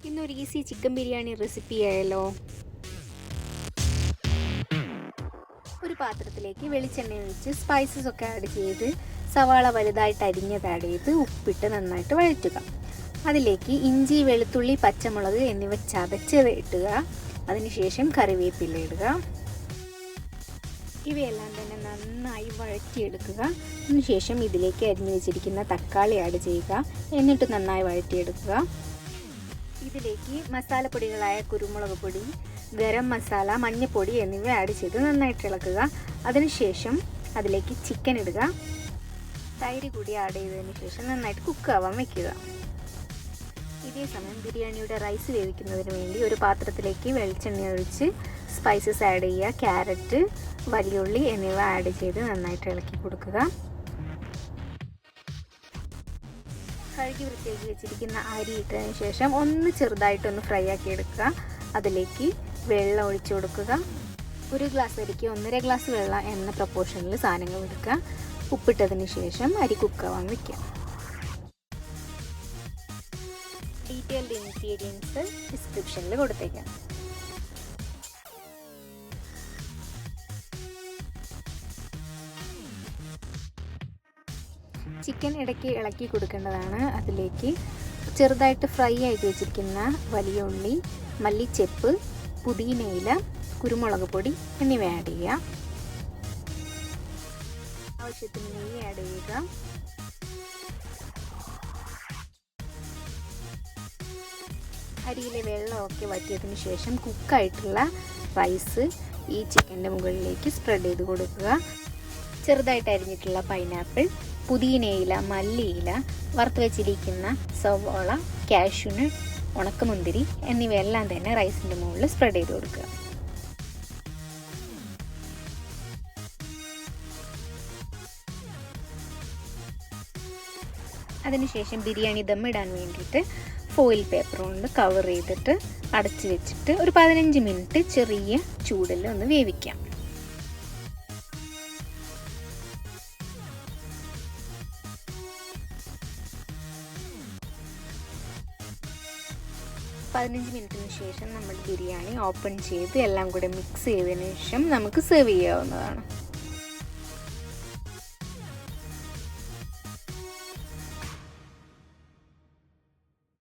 ഇന്നൊരു easy chicken biryani recipe ആയല്ലോ. ഒരു പാത്രത്തിലേക്ക് വെളിച്ചെണ്ണ ഒഴിച്ച് സ്പൈസസ് ഒക്കെ ആഡ് ചെയ്ത് സവാള വലുതായിട്ട് അരിഞ്ഞത് ആഡ് ചെയ്ത് ഉപ്പിട്ട് നന്നായിട്ട് വഴറ്റുക. അതിലേക്ക് ഇഞ്ചി, വെളുത്തുള്ളി, പച്ചമുളക് എന്നിവ ചതച്ച് ഇടുക. അതിനുശേഷം കറിവേപ്പില ഇടുക. ഇവയെല്ലാം തന്നെ നന്നായി വഴറ്റിയെടുക്കുക. അതിനുശേഷം ഇതിലേക്ക് അരിഞ്ഞു വെച്ചിരിക്കുന്ന തക്കാളി ആഡ് ചെയ്യുക. എന്നിട്ട് നന്നായി വഴറ്റിയെടുക്കുക. ഇതിലേക്ക് മസാലപ്പൊടികളായ കുരുമുളക് പൊടി, ഗരം മസാല, മഞ്ഞൾപ്പൊടി എന്നിവ ആഡ് ചെയ്ത് നന്നായിട്ട് ഇളക്കുക. അതിനുശേഷം അതിലേക്ക് ചിക്കൻ ഇടുക. തൈര് കൂടി ആഡ് ചെയ്തതിന് ശേഷം നന്നായിട്ട് കുക്കാവാൻ വയ്ക്കുക. ഇതേ സമയം ബിരിയാണിയുടെ റൈസ് വേവിക്കുന്നതിന് വേണ്ടി ഒരു പാത്രത്തിലേക്ക് വെളിച്ചെണ്ണ ഒഴിച്ച് സ്പൈസസ് ആഡ് ചെയ്യുക. ക്യാരറ്റ്, വലിയുള്ളി എന്നിവ ആഡ് ചെയ്ത് നന്നായിട്ട് ഇളക്കി കൊടുക്കുക. കഴുകി വൃത്തിയാക്കി വെച്ചിരിക്കുന്ന അരി ഇട്ടതിന് ശേഷം ഒന്ന് ചെറുതായിട്ടൊന്ന് ഫ്രൈ ആക്കി എടുക്കുക. അതിലേക്ക് വെള്ളം ഒഴിച്ചു കൊടുക്കുക. ഒരു ഗ്ലാസ് അരിക്ക് 1.5 ഗ്ലാസ് വെള്ളം എന്ന പ്രപ്പോർഷനിൽ സാധനങ്ങൾ എടുക്കുക. ഉപ്പിട്ടതിന് ശേഷം അരി കുക്കാവാൻ വയ്ക്കുക. ഡീറ്റെയിൽഡ് ഇൻഗ്രീഡിയൻസ് ഡിസ്ക്രിപ്ഷനിൽ കൊടുത്തേക്കാം. ചിക്കൻ ഇടയ്ക്ക് ഇളക്കി കൊടുക്കേണ്ടതാണ്. അതിലേക്ക് ചെറുതായിട്ട് ഫ്രൈ ആക്കി വെച്ചിരിക്കുന്ന വലിയ ഉള്ളി, മല്ലിച്ചെപ്പ്, പുതിനയില, കുരുമുളക് പൊടി എന്നിവ ആഡ് ചെയ്യുക. ആവശ്യത്തിന് നെയ്യ് ആഡ് ചെയ്യുക. അരിയിലെ വെള്ളമൊക്കെ വറ്റിയതിന് ശേഷം കുക്കായിട്ടുള്ള റൈസ് ഈ ചിക്കൻ്റെ മുകളിലേക്ക് സ്പ്രെഡ് ചെയ്ത് കൊടുക്കുക. ചെറുതായിട്ട് അരിഞ്ഞിട്ടുള്ള പൈനാപ്പിൾ, പുതിനയില, മല്ലിയില, വറുത്ത് വെച്ചിരിക്കുന്ന സവോള, കാഷ്യൂനട്ട്, ഉണക്കമുന്തിരി എന്നിവയെല്ലാം തന്നെ റൈസിൻ്റെ മുകളിൽ സ്പ്രെഡ് ചെയ്ത് കൊടുക്കുക. അതിനുശേഷം ബിരിയാണി ദമ്മിടാൻ വേണ്ടിയിട്ട് ഫോയിൽ പേപ്പർ കൊണ്ട് കവർ ചെയ്തിട്ട് അടച്ച് വെച്ചിട്ട് ഒരു 15 മിനിറ്റ് ചെറിയ ചൂടിൽ ഒന്ന് വേവിക്കാം. മിനിറ്റിന് ശേഷം നമ്മൾ ബിരിയാണി ഓപ്പൺ ചെയ്ത് എല്ലാം കൂടെ മിക്സ് ചെയ്തതിന് ശേഷം നമുക്ക് സെർവ് ചെയ്യാവുന്നതാണ്.